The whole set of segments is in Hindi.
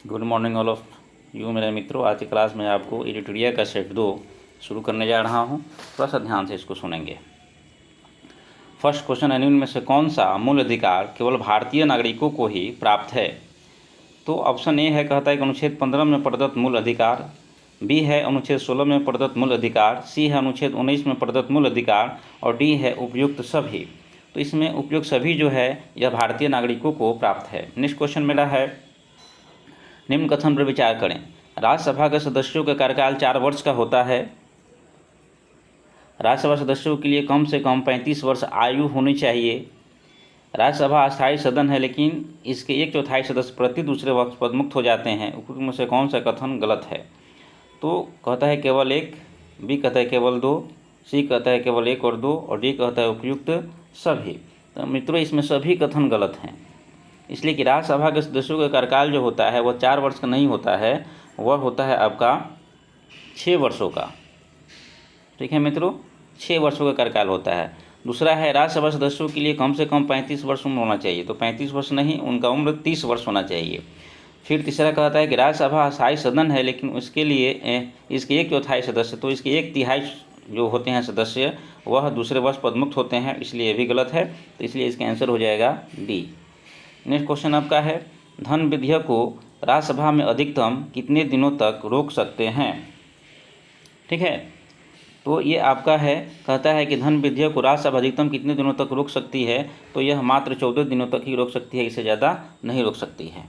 Good morning all of you मेरे मित्रों। आज की क्लास में आपको एडिटोरिया का सेट 2 शुरू करने जा रहा हूँ। थोड़ा सा ध्यान से इसको सुनेंगे। फर्स्ट क्वेश्चन है, निम्न में से कौन सा मूल अधिकार केवल भारतीय नागरिकों को ही प्राप्त है? तो ऑप्शन ए है, कहता है कि अनुच्छेद 15 में प्रदत्त मूल अधिकार, बी है अनुच्छेद 16 में प्रदत्त मूल अधिकार, सी है अनुच्छेद 19 में प्रदत्त मूल अधिकार और डी है उपयुक्त सभी। तो इसमें उपयुक्त सभी जो है यह भारतीय नागरिकों को प्राप्त है। नेक्स्ट क्वेश्चन मेरा है, निम्न कथन पर विचार करें। राज्यसभा के सदस्यों का कार्यकाल 4 वर्ष का होता है। राज्यसभा सदस्यों के लिए कम से कम 35 वर्ष आयु होनी चाहिए। राज्यसभा अस्थायी सदन है, लेकिन इसके 1/4 सदस्य प्रति दूसरे वर्ष पदमुक्त हो जाते हैं। उपयुक्त में से कौन सा कथन गलत है? तो कहता है केवल एक, बी कहता है केवल 2, सी कहता है केवल 1 और 2 और डी कहता है उपयुक्त सभी। तो मित्रों, इसमें सभी कथन गलत हैं, इसलिए कि राज्यसभा के सदस्यों का कार्यकाल जो होता है वह 4 वर्ष का नहीं होता है, वह होता है आपका 6 वर्षों का। ठीक है मित्रों, 6 वर्षों का कार्यकाल होता है। दूसरा है, राज्यसभा सदस्यों के लिए कम से कम 35 वर्ष उम्र होना चाहिए। तो 35 वर्ष नहीं, उनका उम्र 30 वर्ष होना चाहिए। फिर तीसरा कहता है कि राज्यसभा अस्थायी सदन है, लेकिन उसके लिए इसके 1/4 सदस्य, तो इसके 1/3 जो होते हैं सदस्य वह दूसरे वर्ष पदमुक्त होते हैं, इसलिए ये भी गलत है। तो इसलिए इसका आंसर हो जाएगा डी। नेक्स्ट क्वेश्चन आपका है, धन विधेयक को राज्यसभा में अधिकतम कितने दिनों तक रोक सकते हैं? ठीक है, तो ये आपका है, कहता है कि धन विधेयक को राज्यसभा अधिकतम कितने दिनों तक रोक सकती है? तो यह मात्र 14 दिनों तक ही रोक सकती है, इससे ज़्यादा नहीं रोक सकती है।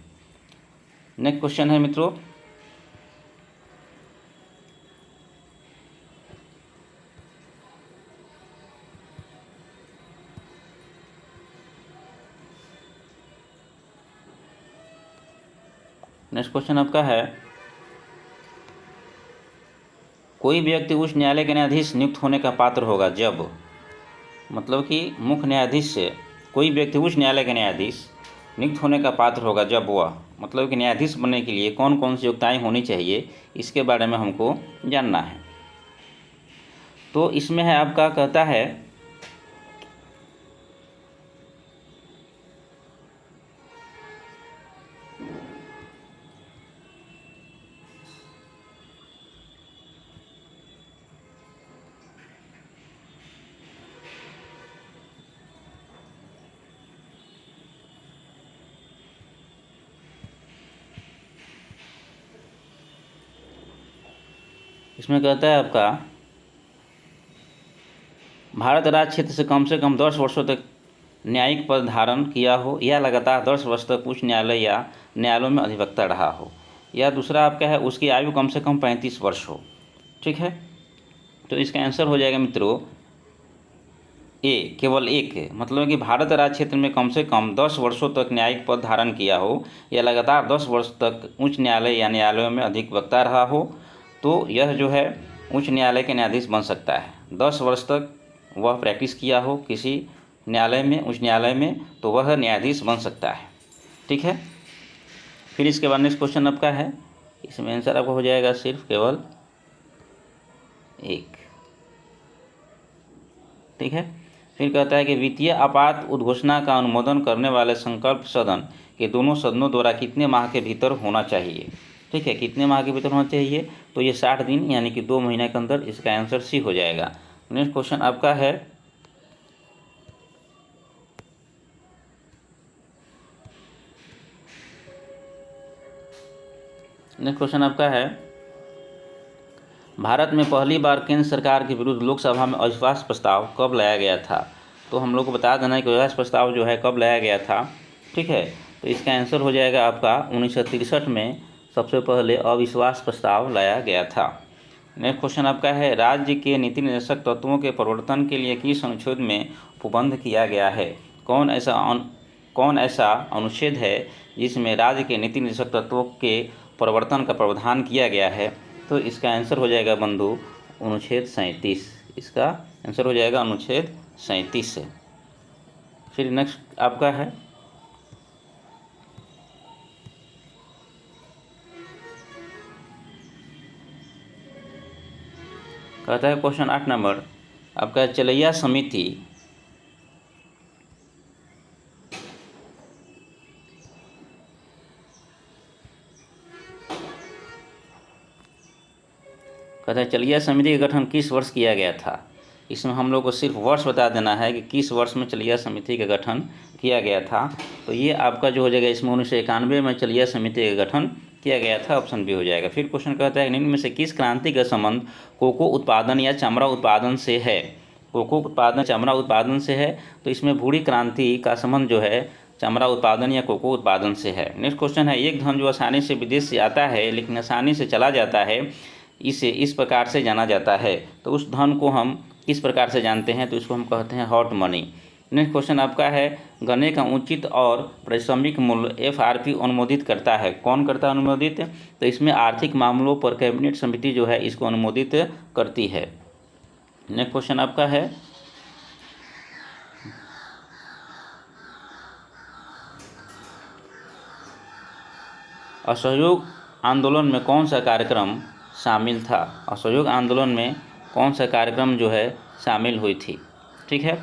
नेक्स्ट क्वेश्चन है मित्रों, नेक्स्ट क्वेश्चन आपका है, कोई व्यक्ति उच्च न्यायालय के न्यायाधीश नियुक्त होने का पात्र होगा जब, मतलब कि मुख्य न्यायाधीश से कोई व्यक्ति उच्च न्यायालय के न्यायाधीश नियुक्त होने का पात्र होगा जब वह, मतलब कि न्यायाधीश बनने के लिए कौन कौन सी योग्यताएं होनी चाहिए, इसके बारे में हमको जानना है। तो इसमें है आपका, कहता है इसमें कहता है आपका, भारत राज्य क्षेत्र से कम 10 वर्षों तक न्यायिक पद धारण किया हो या लगातार 10 वर्ष तक उच्च न्यायालय या न्यायालयों में अधिवक्ता रहा हो, या दूसरा आपका है उसकी आयु कम से कम 35 वर्ष हो। ठीक है, तो इसका आंसर हो जाएगा मित्रों ए, केवल एक है, मतलब कि भारत राज्य क्षेत्र में कम से कम 10 वर्षों तक न्यायिक पद धारण किया हो या लगातार 10 वर्ष तक उच्च न्यायालय या न्यायालयों में अधिवक्ता रहा हो, तो यह जो है उच्च न्यायालय के न्यायाधीश बन सकता है। 10 वर्ष तक वह प्रैक्टिस किया हो किसी न्यायालय में, उच्च न्यायालय में, तो वह न्यायाधीश बन सकता है। ठीक है, फिर इसके बाद नेक्स्ट क्वेश्चन आपका है, इसमें आंसर आपका हो जाएगा सिर्फ केवल एक। ठीक है, फिर कहता है कि वित्तीय आपात उद्घोषणा का अनुमोदन करने वाले संकल्प सदन के दोनों सदनों द्वारा कितने माह के भीतर होना चाहिए? ठीक है, कितने माह के भीतर होना चाहिए? तो ये 60 दिन यानी कि 2 महीने के अंदर, इसका आंसर सी हो जाएगा। नेक्स्ट क्वेश्चन आपका है, नेक्स्ट क्वेश्चन आपका है, भारत में पहली बार केंद्र सरकार के विरुद्ध लोकसभा में अविश्वास प्रस्ताव कब लाया गया था? तो हम लोग को बता देना है कि अविश्वास प्रस्ताव जो है कब लाया गया था। ठीक है, तो इसका आंसर हो जाएगा आपका 1963 में सबसे पहले अविश्वास प्रस्ताव लाया गया था। नेक्स्ट क्वेश्चन आपका है, राज्य के नीति निर्देशक तत्वों के परिवर्तन के लिए किस अनुच्छेद में उपबंध किया गया है? कौन ऐसा अनुच्छेद है जिसमें राज्य के नीति निर्देशक तत्वों के परिवर्तन का प्रावधान किया गया है? तो इसका आंसर हो जाएगा बंधु अनुच्छेद 37। इसका आंसर हो जाएगा अनुच्छेद 37 से। फिर नेक्स्ट आपका है, कहता है क्वेश्चन 8 नंबर आपका, चलैया समिति कहता है चलिया समिति का गठन किस वर्ष किया गया था। इसमें हम लोग को सिर्फ वर्ष बता देना है कि किस वर्ष में चलिया समिति का गठन किया गया था। तो ये आपका जो हो जाएगा, इसमें 1991 में चलिया समिति का गठन किया गया था, ऑप्शन बी हो जाएगा। फिर क्वेश्चन कहता है निम्न में से किस क्रांति का संबंध कोको उत्पादन या चमड़ा उत्पादन से है। कोको उत्पादन चमड़ा उत्पादन से है, तो इसमें भूरी क्रांति का संबंध जो है चमड़ा उत्पादन या कोको उत्पादन से है। नेक्स्ट क्वेश्चन है एक धन जो आसानी से विदेश से आता है लेकिन आसानी से चला जाता है, इसे इस प्रकार से जाना जाता है। तो उस धन को हम किस प्रकार से जानते हैं, तो इसको हम कहते हैं हॉट मनी। नेक्स्ट क्वेश्चन आपका है गन्ने का उचित और पारिश्रमिक मूल्य FRP अनुमोदित करता है। कौन करता है अनुमोदित, तो इसमें आर्थिक मामलों पर कैबिनेट समिति जो है इसको अनुमोदित करती है। नेक्स्ट क्वेश्चन आपका है असहयोग आंदोलन में कौन सा कार्यक्रम शामिल था। असहयोग आंदोलन में कौन सा कार्यक्रम जो है शामिल हुई थी। ठीक है,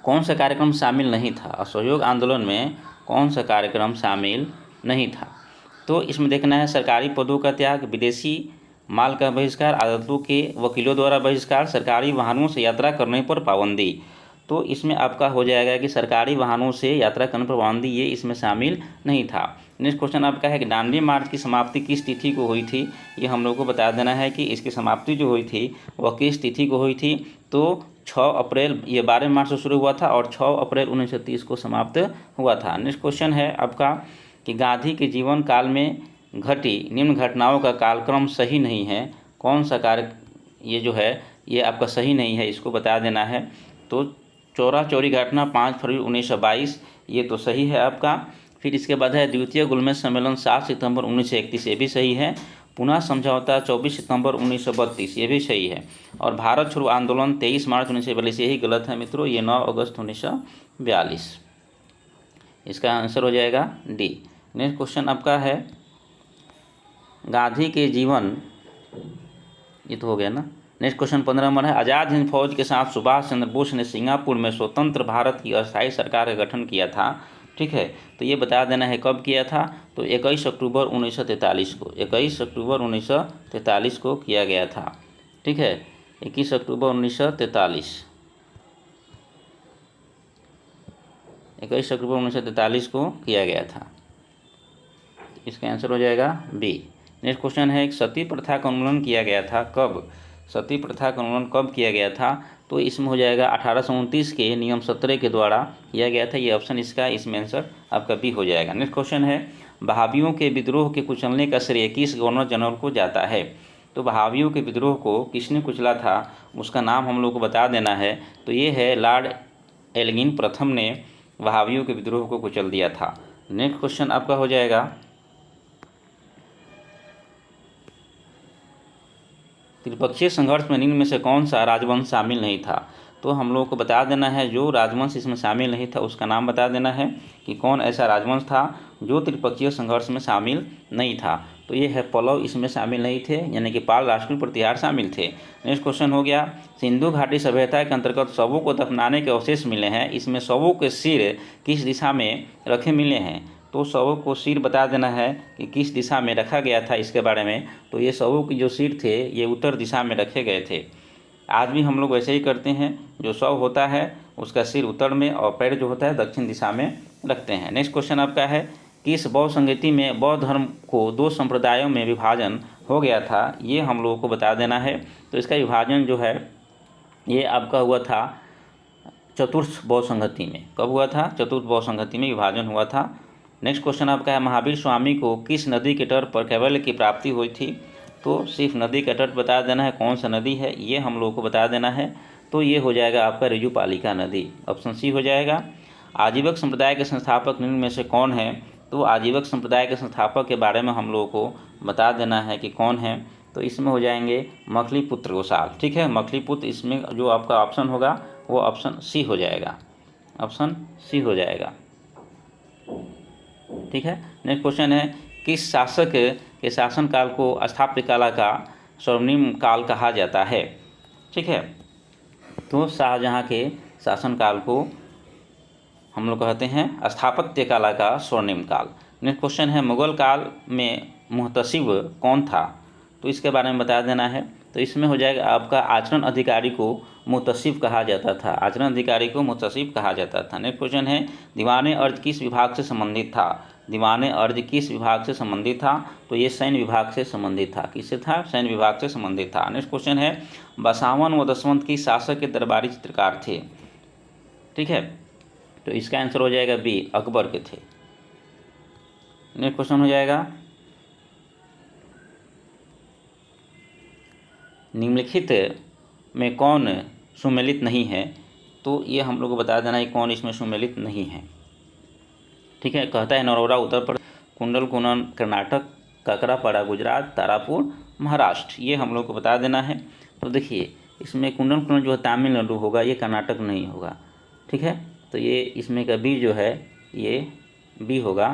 कौन सा कार्यक्रम शामिल नहीं था। असहयोग आंदोलन में कौन सा कार्यक्रम शामिल नहीं था। तो इसमें देखना है सरकारी पदों का त्याग, विदेशी माल का बहिष्कार, अदालतों के वकीलों द्वारा बहिष्कार, सरकारी वाहनों से यात्रा करने पर पाबंदी। तो इसमें आपका हो जाएगा कि सरकारी वाहनों से यात्रा करने पर पाबंदी, ये इसमें शामिल नहीं था। नेक्स्ट क्वेश्चन आपका है कि दांडी मार्च की समाप्ति किस तिथि को हुई थी। ये हम लोग को बता देना है कि इसकी समाप्ति जो हुई थी वह किस तिथि को हुई थी। तो 6 अप्रैल, ये 12 मार्च से शुरू हुआ था और 6 अप्रैल 1930 को समाप्त हुआ था। नेक्स्ट क्वेश्चन है आपका कि गांधी के जीवन काल में घटी निम्न घटनाओं का कालक्रम सही नहीं है। कौन सा कार्य ये जो है ये आपका सही नहीं है, इसको बता देना है। तो चौरा चौरी घटना 5 फरवरी 1922, ये तो सही है आपका। फिर इसके बाद है द्वितीय गोलमेज सम्मेलन 7 सितंबर 1931, ये भी सही है। पुनः समझौता 24 सितंबर 1932, ये भी सही है। और भारत छोड़ो आंदोलन 23 मार्च 1942, यही गलत है मित्रों, ये 9 अगस्त 1942। इसका आंसर हो जाएगा डी। नेक्स्ट क्वेश्चन आपका है गांधी के जीवन, ये तो हो गया ना। नेक्स्ट क्वेश्चन 15 नंबर है आज़ाद हिंद फौज के साथ सुभाष चंद्र बोस ने सिंगापुर में स्वतंत्र भारत की अस्थायी सरकार का गठन किया था। ठीक है, तो ये बता देना है कब किया था। तो 21 अक्टूबर 1943 को, 21 अक्टूबर 1943 को किया गया था। ठीक है, 21 अक्टूबर 1943, 21 अक्टूबर 1943 को किया गया था। इसका आंसर हो जाएगा बी। नेक्स्ट क्वेश्चन है सती प्रथा का उन्मूलन किया गया था कब। सती प्रथा का उन्मूलन कब किया गया था, तो इसमें हो जाएगा 1829 के नियम 17 के द्वारा किया गया था। ये ऑप्शन इसका, इसमें आंसर आपका बी हो जाएगा। नेक्स्ट क्वेश्चन है बहावियों के विद्रोह के कुचलने का श्रेय किस गवर्नर जनरल को जाता है। तो बहावियों के विद्रोह को किसने कुचला था, उसका नाम हम लोग को बता देना है। तो ये है लॉर्ड एल्गिन प्रथम ने बहावियों के विद्रोह को कुचल दिया था। नेक्स्ट क्वेश्चन आपका हो जाएगा त्रिपक्षीय संघर्ष में निम्न में से कौन सा राजवंश शामिल नहीं था। तो हम लोग को बता देना है जो राजवंश इसमें शामिल नहीं था उसका नाम बता देना है कि कौन ऐसा राजवंश था जो त्रिपक्षीय संघर्ष में शामिल नहीं था। तो ये है पल्लव, इसमें शामिल नहीं थे, यानी कि पाल, राष्ट्रकूट, प्रतिहार शामिल थे। नेक्स्ट क्वेश्चन हो गया सिंधु घाटी सभ्यता के अंतर्गत शवों को दफनाने के अवशेष मिले हैं, इसमें शवों के सिर किस दिशा में रखे मिले हैं। तो शवों को सिर बता देना है कि किस दिशा में रखा गया था इसके बारे में। तो ये शवों के जो सिर थे ये उत्तर दिशा में रखे गए थे। आज भी हम लोग वैसे ही करते हैं, जो शव होता है उसका सिर उत्तर में और पैर जो होता है दक्षिण दिशा में रखते हैं। नेक्स्ट क्वेश्चन आपका है किस बौद्ध संगति में बौद्ध धर्म को 2 संप्रदायों में विभाजन हो गया था, ये हम लोगों को बता देना है। तो इसका विभाजन जो है ये आपका हुआ था चतुर्थ बौद्ध संगति में। कब हुआ था, चतुर्थ बौद्ध संगति में विभाजन हुआ था। नेक्स्ट क्वेश्चन आपका है महावीर स्वामी को किस नदी के तट पर कैवल्य की प्राप्ति हुई थी। तो सिर्फ नदी का तट बता देना है, कौन सा नदी है ये हम लोगों को बता देना है। तो ये हो जाएगा आपका ऋजुपालिका नदी, ऑप्शन सी हो जाएगा। आजीवक संप्रदाय के संस्थापक निम्न में से कौन है। तो आजीवक संप्रदाय के संस्थापक के बारे में हम लोगों को बता देना है कि कौन है। तो इसमें हो जाएंगे मखलीपुत्र गोसाल। ठीक है, मखलीपुत्र, इसमें जो आपका ऑप्शन होगा वो ऑप्शन सी हो जाएगा, ऑप्शन सी हो जाएगा। ठीक है, नेक्स्ट क्वेश्चन है किस शासक के शासनकाल को स्थापत्य कला का स्वर्णिम काल कहा जाता है। ठीक है, तो शाहजहाँ के शासनकाल को हम लोग कहते हैं स्थापत्य कला का स्वर्णिम काल। नेक्स्ट क्वेश्चन है मुगल काल में मुहतसिब कौन था, तो इसके बारे में बता देना है। तो इसमें हो जाएगा आपका आचरण अधिकारी को मुहतसिब कहा जाता था, आचरण अधिकारी को मुहतसिब कहा जाता था। नेक्स्ट क्वेश्चन है दीवाने अर्ज किस विभाग से संबंधित था, दीवाने अर्ज किस विभाग से संबंधित था, तो ये सैन्य विभाग से संबंधित था। किससे था, सैन्य विभाग से संबंधित था। नेक्स्ट क्वेश्चन है बसावन व दसवंत की शासक के दरबारी चित्रकार थे, ठीक है, तो इसका आंसर हो जाएगा बी, अकबर के थे। नेक्स्ट क्वेश्चन हो जाएगा निम्नलिखित में कौन सुमेलित नहीं है, तो ये हम लोग को बता देना है कौन इसमें सुमेलित नहीं है, ठीक है। कहता है नरोरा उत्तर प्रदेश, कुंडलकुनन कर्नाटक, काकरापाड़ा गुजरात, तारापुर महाराष्ट्र, ये हम लोग को बता देना है। तो देखिए इसमें कुंडलकुनन जो है तमिलनाडु होगा, ये कर्नाटक नहीं होगा, ठीक है। तो ये इसमें का बी जो है ये बी होगा,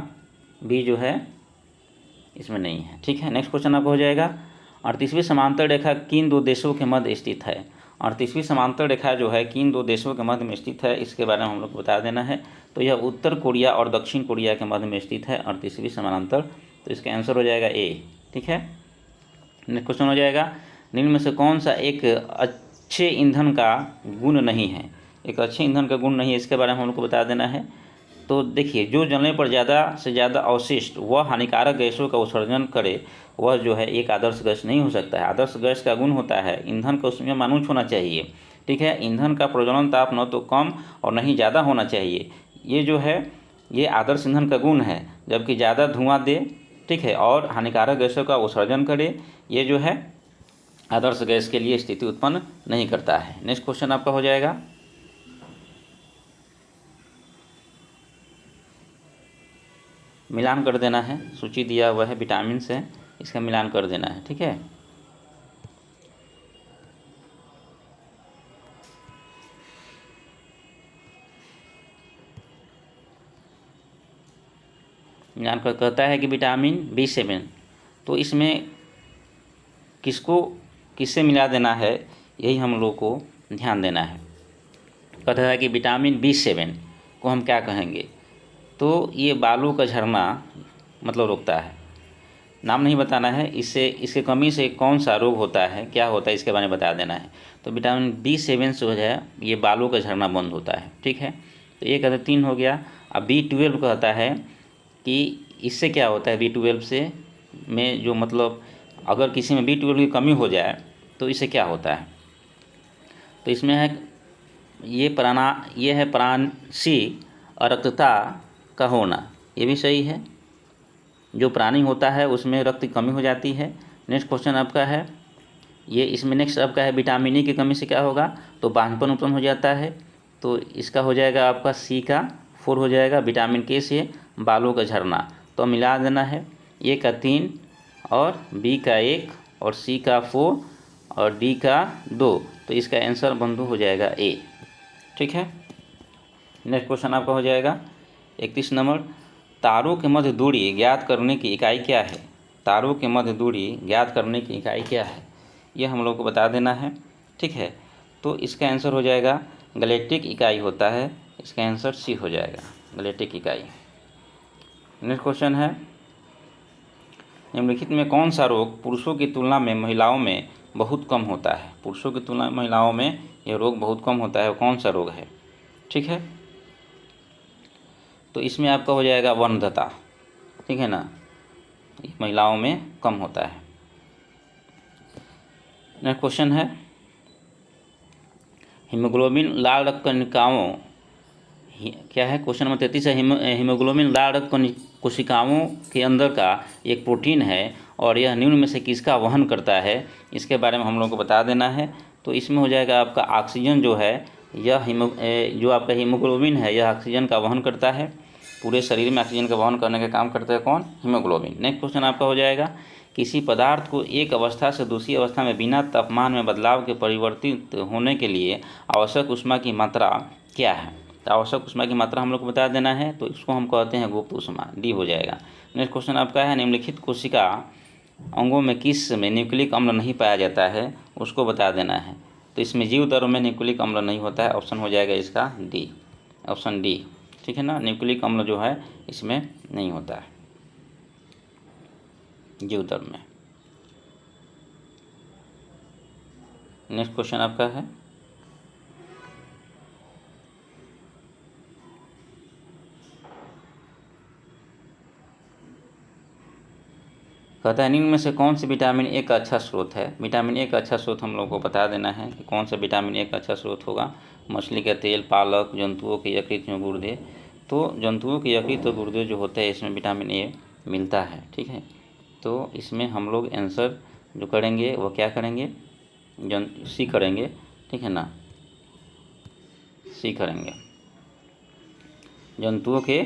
बी जो है इसमें नहीं है, ठीक है। नेक्स्ट क्वेश्चन आपका हो जाएगा 38वीं समांतर रेखा किन दो देशों के मध्य स्थित है, 38वीं समांतर रेखा जो है किन दो देशों के मध्य में स्थित है, इसके बारे में हम लोग को बता देना है। तो यह उत्तर कोरिया और दक्षिण कोरिया के मध्य में स्थित है 38वीं समांतर, तो इसका आंसर हो जाएगा ए, ठीक है। नेक्स्ट क्वेश्चन हो जाएगा निम्न में से कौन सा एक अच्छे ईंधन का गुण नहीं है, एक अच्छे ईंधन का गुण नहीं है, इसके बारे में हम लोग को बता देना है। तो देखिए जो जलने पर ज़्यादा से ज़्यादा अवशिष्ट व हानिकारक गैसों का उत्सर्जन करे वह जो है एक आदर्श गैस नहीं हो सकता है। आदर्श गैस का गुण होता है ईंधन का उसमें मानुष होना चाहिए, ठीक है। ईंधन का प्रज्वलन ताप न तो कम और न ही ज़्यादा होना चाहिए, ये जो है ये आदर्श ईंधन का गुण है। जबकि ज़्यादा धुआं दे, ठीक है, और हानिकारक गैसों का उत्सर्जन करे, ये जो है आदर्श गैस के लिए स्थिति उत्पन्न नहीं करता है। नेक्स्ट क्वेश्चन आपका हो जाएगा मिलान कर देना है, सूची दिया हुआ है विटामिन से, इसका मिलान कर देना है, ठीक है। मिलान कर कहता है कि विटामिन B7, तो इसमें किसको किससे मिला देना है, यही हम लोग को ध्यान देना है। कहता है कि विटामिन B7 को हम क्या कहेंगे, तो ये बालों का झरना मतलब रोकता है, नाम नहीं बताना है, इससे इसके कमी से कौन सा रोग होता है, क्या होता है, इसके बारे में बता देना है। तो विटामिन B7 जो है ये बालों का झरना बंद होता है, ठीक है। तो ये कहते 3 हो गया। अब B12 कहता है कि इससे क्या होता है, B12 से में जो मतलब अगर किसी में B12 की कमी हो जाए तो इससे क्या होता है, तो इसमें है ये है प्राणसी अरक्तता का होना, ये भी सही है, जो प्राणी होता है उसमें रक्त की कमी हो जाती है। नेक्स्ट क्वेश्चन आपका है ये, इसमें नेक्स्ट आपका है विटामिन ई की कमी से क्या होगा, तो बांझपन उत्पन्न हो जाता है, तो इसका हो जाएगा आपका सी का 4 हो जाएगा। विटामिन के से बालों का झरना, तो मिला देना है, ए का 3 और बी का 1 और सी का 4 और डी का 2, तो इसका आंसर बंधु हो जाएगा ए, ठीक है। नेक्स्ट क्वेश्चन आपका हो जाएगा 31 नंबर, तारों के मध्य दूरी ज्ञात करने की इकाई क्या है, तारों के मध्य दूरी ज्ञात करने की इकाई क्या है, ये हम लोग को बता देना है, ठीक है। तो इसका आंसर हो जाएगा गैलेक्टिक इकाई होता है, इसका आंसर सी हो जाएगा, गैलेक्टिक इकाई। नेक्स्ट क्वेश्चन है निम्नलिखित में कौन सा रोग पुरुषों की तुलना में महिलाओं में बहुत कम होता है, पुरुषों की तुलना में महिलाओं में यह रोग बहुत कम होता है, कौन सा रोग है, ठीक है। तो इसमें आपका हो जाएगा वंध्यता, ठीक है ना, महिलाओं में कम होता है। नेक्स्ट क्वेश्चन है हीमोग्लोबिन लाल रक्त कणिकाओं क्या है, क्वेश्चन नंबर 33 है हीमोग्लोबिन लाल रक्त कोशिकाओं के अंदर का एक प्रोटीन है और यह निम्न में से किसका वहन करता है, इसके बारे में हम लोग को बता देना है। तो इसमें हो जाएगा आपका ऑक्सीजन जो है यह जो आपका हीमोग्लोबिन है यह ऑक्सीजन का वहन करता है, पूरे शरीर में ऑक्सीजन का वहन करने का काम करता है कौन, हीमोग्लोबिन। नेक्स्ट क्वेश्चन आपका हो जाएगा किसी पदार्थ को एक अवस्था से दूसरी अवस्था में बिना तापमान में बदलाव के परिवर्तित होने के लिए आवश्यक ऊष्मा की मात्रा क्या है, तो आवश्यक ऊष्मा की मात्रा हम लोग को बता देना है, तो इसको हम कहते हैं गुप्त ऊष्मा, डी हो जाएगा। नेक्स्ट क्वेश्चन आपका है निम्नलिखित कोशिका अंगों में किस में न्यूक्लिक अम्ल नहीं पाया जाता है, उसको बता देना है। तो इसमें जीव दरों में न्यूक्लिक अम्ल नहीं होता है, ऑप्शन हो जाएगा इसका डी, ऑप्शन डी, ठीक है ना। न्यूक्लिक अम्ल जो है इसमें नहीं होता है जीवधर्म में। नेक्स्ट क्वेश्चन आपका है, कहता है निम्न में से कौन सी विटामिन ए का अच्छा स्रोत है। विटामिन ए का अच्छा स्रोत हम लोग को बता देना है कि कौन सा विटामिन ए का अच्छा स्रोत होगा। मछली का तेल, पालक, जंतुओं के यकृत में गुर्दे। तो जंतुओं के यकृत और गुर्दे जो होते हैं इसमें विटामिन ए मिलता है, ठीक है। तो इसमें हम लोग आंसर जो करेंगे वो क्या करेंगे, सी करेंगे, ठीक है ना, सी करेंगे, जंतुओं के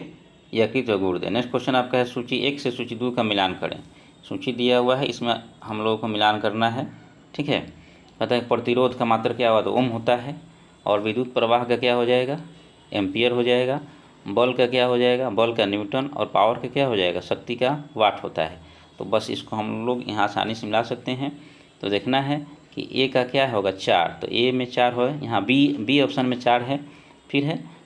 यकृत और गुर्दे। नेक्स्ट क्वेश्चन आपका है, सूची 1 से सूची 2 का मिलान करें। सूची दिया हुआ है, इसमें हम लोगों को मिलान करना है, ठीक है। कहता है प्रतिरोध का मात्रा क्या हुआ, तो ओम होता है, और विद्युत प्रवाह का क्या हो जाएगा, एम्पियर हो जाएगा। बल का क्या हो जाएगा, बल का न्यूटन, और पावर का क्या हो जाएगा, शक्ति का वाट होता है। तो बस इसको हम लोग यहाँ आसानी से मिला सकते हैं। तो देखना है कि ए का क्या होगा, 4, तो ए में 4 हो, यहाँ बी ऑप्शन में 4 है,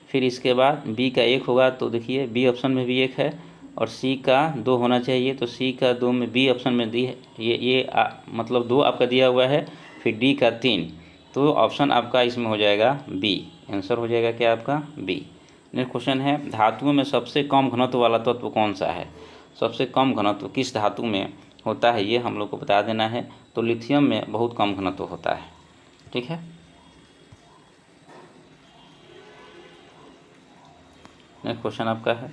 फिर इसके बाद बी का 1 होगा, तो देखिए बी ऑप्शन में भी 1 है, और सी का 2 होना चाहिए, तो सी का 2 में बी ऑप्शन में दी है, मतलब 2 आपका दिया हुआ है, फिर डी का 3, तो ऑप्शन आपका इसमें हो जाएगा बी, आंसर हो जाएगा क्या आपका बी। नेक्स्ट क्वेश्चन है, धातुओं में सबसे कम घनत्व वाला तत्व कौन सा है। सबसे कम घनत्व किस धातु में होता है ये हम लोग को बता देना है। तो लिथियम में बहुत कम घनत्व होता है, ठीक है। नेक्स्ट क्वेश्चन आपका है,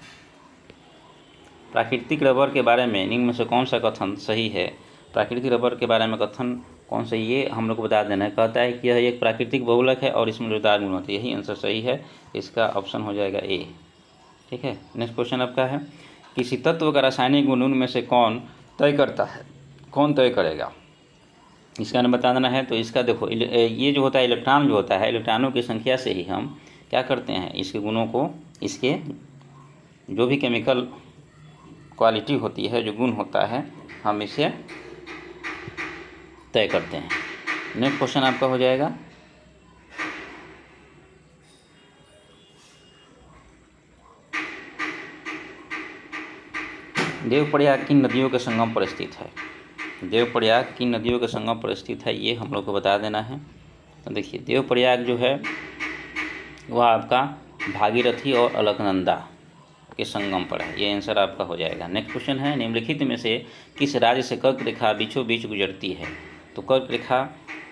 प्राकृतिक रबर के बारे में निम्न में से कौन सा कथन सही है। प्राकृतिक रबर के बारे में कथन कौन सा, ये हम लोग को बता देना है। कहता है कि यह एक प्राकृतिक बहुलक है और इसमें जोरदार गुण होते हैं, यही आंसर सही है, इसका ऑप्शन हो जाएगा ए, ठीक है। नेक्स्ट क्वेश्चन आपका है, किसी तत्व का रासायनिक गुण उनमें से कौन तय करता है, कौन तय करेगा, इसका हमें बता देना है। तो इसका देखो, ये जो होता है इलेक्ट्रॉन जो होता है, इलेक्ट्रॉनों की संख्या से ही हम क्या करते हैं, इसके गुणों को, इसके जो भी केमिकल क्वालिटी होती है, जो गुण होता है, हम इसे तय करते हैं। नेक्स्ट क्वेश्चन आपका हो जाएगा, देवप्रयाग किन नदियों के संगम पर स्थित है। देवप्रयाग किन नदियों के संगम पर स्थित है, ये हम लोग को बता देना है। तो देखिए देवप्रयाग जो है वह आपका भागीरथी और अलकनंदा के संगम पर है, ये आंसर आपका हो जाएगा। नेक्स्ट क्वेश्चन है, निम्नलिखित में से किस राज्य से कर्क रेखा बीचों बीच गुजरती है। तो कर्क रेखा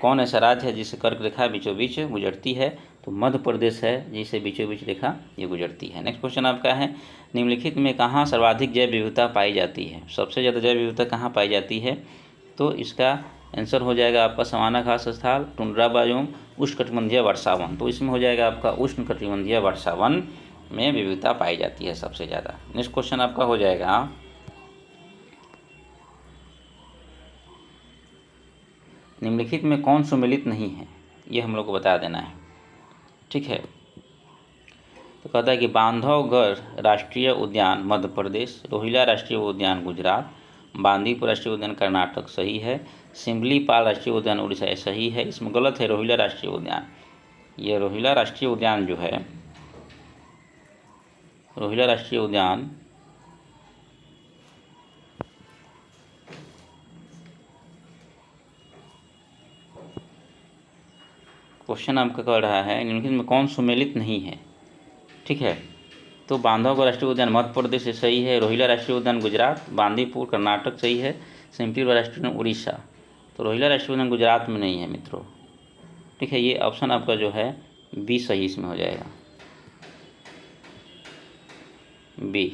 कौन ऐसा राज्य है जिससे कर्क रेखा बीचों बीच गुजरती है, तो मध्य प्रदेश है जिसे बीचों बीच रेखा ये गुजरती है। नेक्स्ट क्वेश्चन आपका है, निम्नलिखित में कहाँ सर्वाधिक जैव विविधता पाई जाती है। सबसे ज़्यादा जैव विविधता कहाँ पाई जाती है, तो इसका आंसर हो जाएगा आपका सवाना घास स्थल, टुंड्रा बायोम, उष्णकटिबंधीय वर्षावन। तो इसमें हो जाएगा आपका उष्णकटिबंधीय वर्षावन में विविधता पाई जाती है सबसे ज़्यादा। नेक्स्ट क्वेश्चन आपका हो जाएगा, निम्नलिखित में कौन सुमेलित नहीं है, ये हम लोग को बता देना है, ठीक है। तो कहता है कि बांधवगढ़ राष्ट्रीय उद्यान मध्य प्रदेश, रोहिला राष्ट्रीय उद्यान गुजरात, बांदीपुर राष्ट्रीय उद्यान कर्नाटक सही है, सिमलीपाल राष्ट्रीय उद्यान उड़ीसा है सही है। इसमें गलत है रोहिला राष्ट्रीय उद्यान। ये रोहिला राष्ट्रीय उद्यान जो है, रोहिला राष्ट्रीय उद्यान क्वेश्चन आपका कह रहा है निम्नलिखित में कौन सुमेलित नहीं है, ठीक है। तो बांधवगढ़ राष्ट्रीय उद्यान मध्य प्रदेश से सही है, रोहिला राष्ट्रीय उद्यान गुजरात, बांदीपुर कर्नाटक सही है, सिमलीपाल राष्ट्रीय उद्यान उड़ीसा। तो रोहिला राष्ट्रीय उद्यान गुजरात में नहीं है मित्रों, ठीक है। ये ऑप्शन आपका जो है बी सही इसमें हो जाएगा, बी।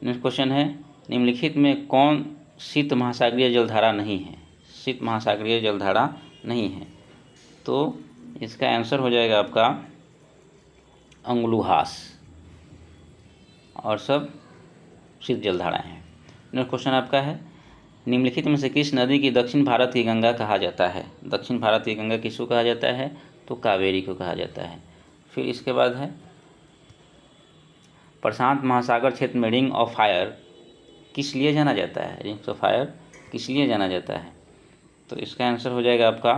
नेक्स्ट क्वेश्चन है, निम्नलिखित में कौन शीत महासागरीय जलधारा नहीं है। शीत महासागरीय जलधारा नहीं है, तो इसका आंसर हो जाएगा आपका अंगुलुहास, और सब शीत जलधाराएं हैं। नेक्स्ट क्वेश्चन आपका है, निम्नलिखित में से किस नदी की दक्षिण भारत की गंगा कहा जाता है। दक्षिण भारत की गंगा किसको कहा जाता है, तो कावेरी को कहा जाता है। फिर इसके बाद है, प्रशांत महासागर क्षेत्र में रिंग ऑफ फायर किस लिए जाना जाता है। रिंग्स ऑफ फायर किस लिए जाना जाता है, तो इसका आंसर हो जाएगा आपका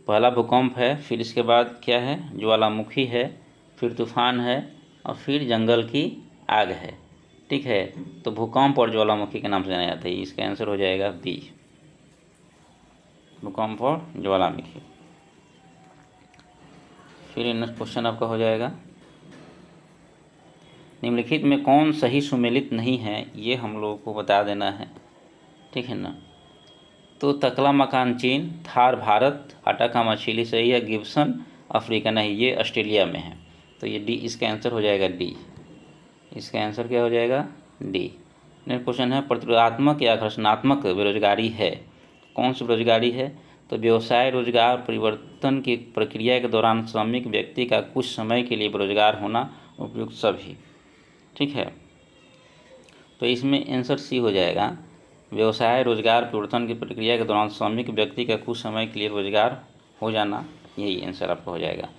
पहला भूकंप है, फिर इसके बाद क्या है, ज्वालामुखी है, फिर तूफान है और फिर जंगल की आग है। ठीक है, तो भूकंप और ज्वालामुखी के नाम से जाना जाता है। इसका आंसर हो जाएगा बी, भूकंप और ज्वालामुखी। फिर नेक्स्ट क्वेश्चन आपका हो जाएगा, निम्नलिखित में कौन सही सुमेलित नहीं है, ये हम लोगों को बता देना है। ठीक है ना। तो तकला मकान चीन, थार भारत, अटाकामा चिली सही है, गिब्सन अफ्रीका नहीं, ये ऑस्ट्रेलिया में है। तो ये डी, इसका आंसर हो जाएगा डी। इसका आंसर क्या हो जाएगा, डी। नेक्स्ट क्वेश्चन है, प्रतिरोधात्मक या आकर्षणात्मक बेरोजगारी है, कौन सी बेरोजगारी है। तो व्यवसाय रोजगार परिवर्तन की प्रक्रिया के दौरान श्रमिक व्यक्ति का कुछ समय के लिए बेरोजगार होना उपयुक्त सभी। ठीक है, तो इसमें आंसर सी हो जाएगा, व्यवसाय रोजगार परिवर्तन की प्रक्रिया के दौरान श्रमिक व्यक्ति का कुछ समय के लिए रोजगार हो जाना, यही आंसर आपका हो जाएगा।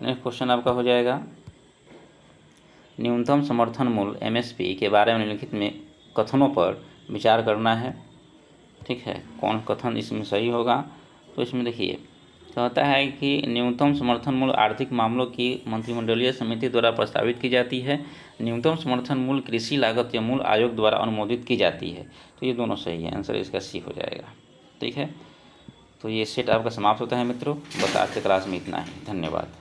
नेक्स्ट क्वेश्चन आपका हो जाएगा, न्यूनतम समर्थन मूल्य एमएसपी के बारे में निम्नलिखित में कथनों पर विचार करना है। ठीक है, कौन कथन इसमें सही होगा। तो इसमें देखिए, कहता है कि न्यूनतम समर्थन मूल्य आर्थिक मामलों की मंत्रिमंडलीय समिति द्वारा प्रस्तावित की जाती है। न्यूनतम समर्थन मूल्य कृषि लागत या मूल्य आयोग द्वारा अनुमोदित की जाती है। तो ये दोनों सही है, आंसर इसका सी हो जाएगा। ठीक है, तो ये सेट आपका समाप्त होता है मित्रों। बस आज के क्लास में इतना ही, धन्यवाद।